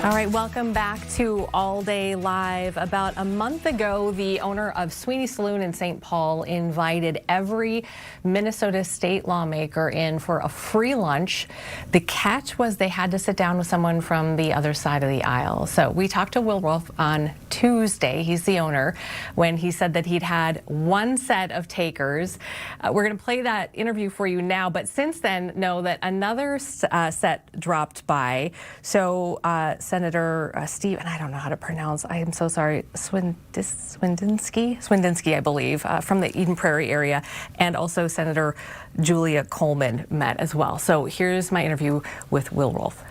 All right, welcome back to All Day Live. About a month ago, the owner of Sweeney Saloon in St. Paul invited every Minnesota state lawmaker in for a free lunch. The catch was they had to sit down with someone from the other side of the aisle. So we talked to Will Rolfe on Tuesday, he's the owner, when he said that he'd had one set of takers. We're going to play that interview for you now, but since then, know that another set dropped by. So Senator Steve, and I don't know how to pronounce, I am so sorry, Swindinsky, I believe, from the Eden Prairie area, and also Senator Julia Coleman met as well. So here's my interview with Will Rolfe.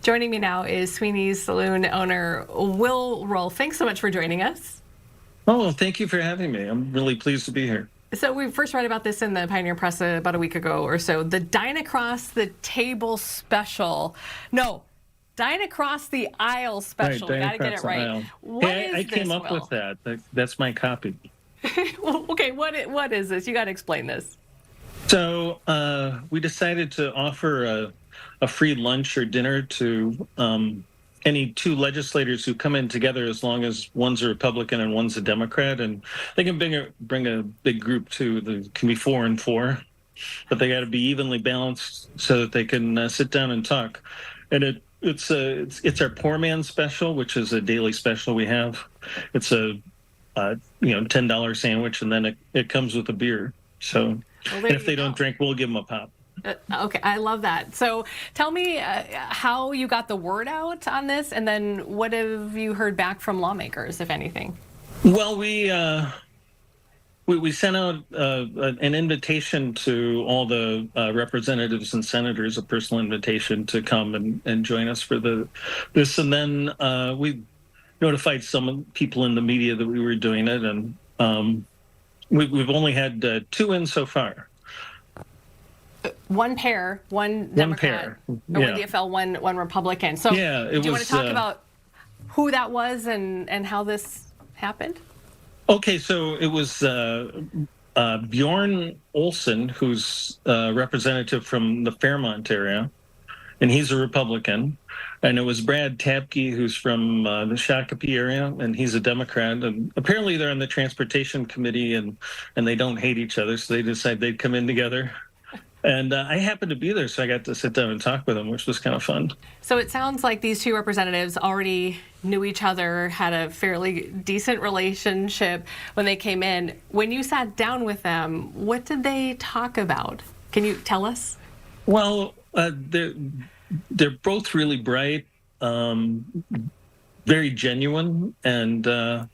Joining me now is Sweeney's Saloon owner, Will Rolfe. Thanks so much for joining us. Oh, thank you for having me. I'm really pleased to be here. So we first read about this in the Pioneer Press about a week ago or so. The Dine Across the Table special. No, Dine Across the Aisle special. Right, Gotta get it right. I came up with that. That's my copy. Okay, what is this? You got to explain this. So we decided to offer a free lunch or dinner to any two legislators who come in together, as long as one's a Republican and one's a Democrat, and they can bring a big group too. There can be 4 and 4, but they got to be evenly balanced so that they can sit down and talk. And it's our poor man special, which is a daily special we have. It's a $10 sandwich, and then it comes with a beer. So and if they don't drink, we'll give them a pop. Okay, I love that. So tell me how you got the word out on this, and then what have you heard back from lawmakers, if anything? Well, we sent out an invitation to all the representatives and senators, a personal invitation to come and join us for this, and then we notified some people in the media that we were doing it, and we've only had 2 in so far. One pair, one Democrat, one DFL, one Republican. So yeah, do you want to talk about who that was and how this happened? Okay, so it was Bjorn Olson, who's a representative from the Fairmont area, and he's a Republican. And it was Brad Tapke, who's from the Shakopee area, and he's a Democrat. And apparently they're on the Transportation Committee, and they don't hate each other, so they decided they'd come in together. And I happened to be there, so I got to sit down and talk with them, which was kind of fun. So it sounds like these two representatives already knew each other, had a fairly decent relationship when they came in. When you sat down with them, what did they talk about? Can you tell us? Well, they're both really bright, very genuine, and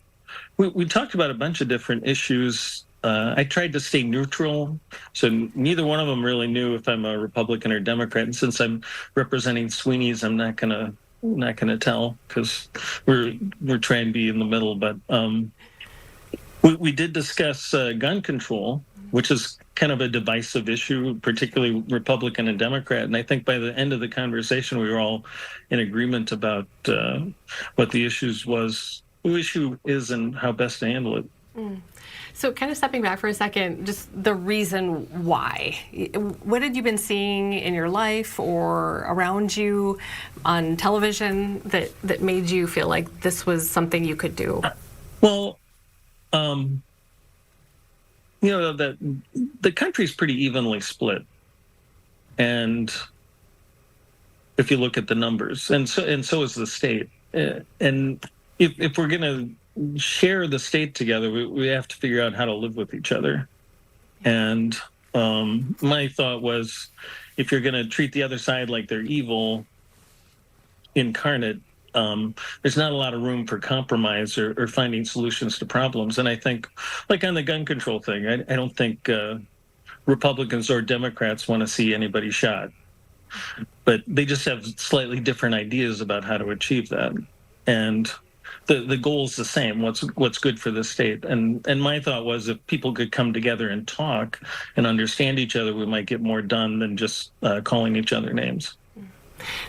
we talked about a bunch of different issues. I tried to stay neutral, so neither one of them really knew if I'm a Republican or Democrat. And since I'm representing Sweeney's, I'm not gonna tell, because we're trying to be in the middle. But we did discuss gun control, which is kind of a divisive issue, particularly Republican and Democrat. And I think by the end of the conversation, we were all in agreement about what the issue is and how best to handle it. So kind of stepping back for a second, just the reason why. What had you been seeing in your life or around you on television that made you feel like this was something you could do? Well, the country's pretty evenly split. And if you look at the numbers, and so is the state. And if we're going to share the state together, we have to figure out how to live with each other. And my thought was, if you're going to treat the other side like they're evil incarnate, there's not a lot of room for compromise or finding solutions to problems. And I think, like on the gun control thing, I don't think Republicans or Democrats want to see anybody shot, but they just have slightly different ideas about how to achieve that. And the goal is the same. What's good for the state. And my thought was, if people could come together and talk and understand each other, we might get more done than just calling each other names.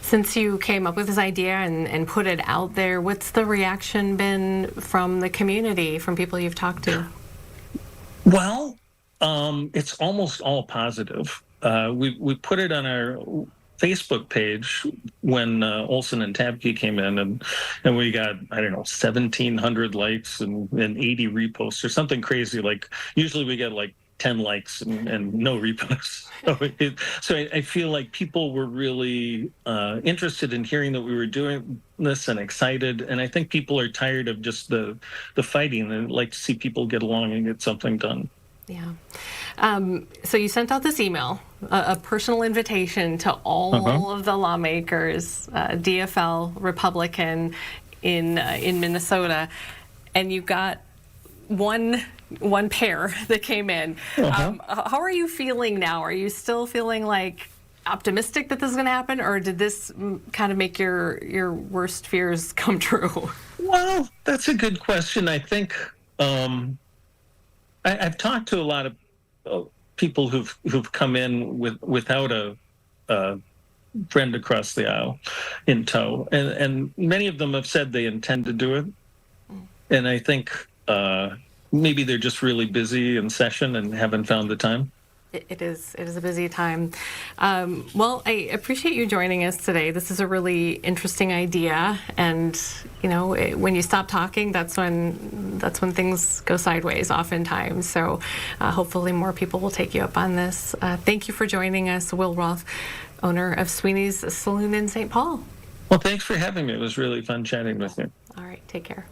Since you came up with this idea and put it out there, what's the reaction been from the community, from people you've talked to? Well, it's almost all positive. We put it on our Facebook page when Olson and Tabke came in, and we got, I don't know, 1,700 likes and 80 reposts or something crazy. Like usually we get like 10 likes and no reposts. So I feel like people were really interested in hearing that we were doing this and excited. And I think people are tired of just the fighting and like to see people get along and get something done. Yeah. So you sent out this email, a personal invitation to all of the lawmakers, DFL, Republican in Minnesota, and you got one pair that came in. How are you feeling now? Are you still feeling like optimistic that this is going to happen, or did this kind of make your worst fears come true? Well, that's a good question. I think I've talked to a lot of people who've come in without a friend across the aisle in tow, and many of them have said they intend to do it. And I think maybe they're just really busy in session and haven't found the time. It is a busy time. Well, I appreciate you joining us today. This is a really interesting idea, and when you stop talking, that's when things go sideways oftentimes. So hopefully more people will take you up on this. Thank you for joining us, Will Roth, owner of Sweeney's Saloon in St. Paul. Well, thanks for having me. It was really fun chatting with you. All right, take care.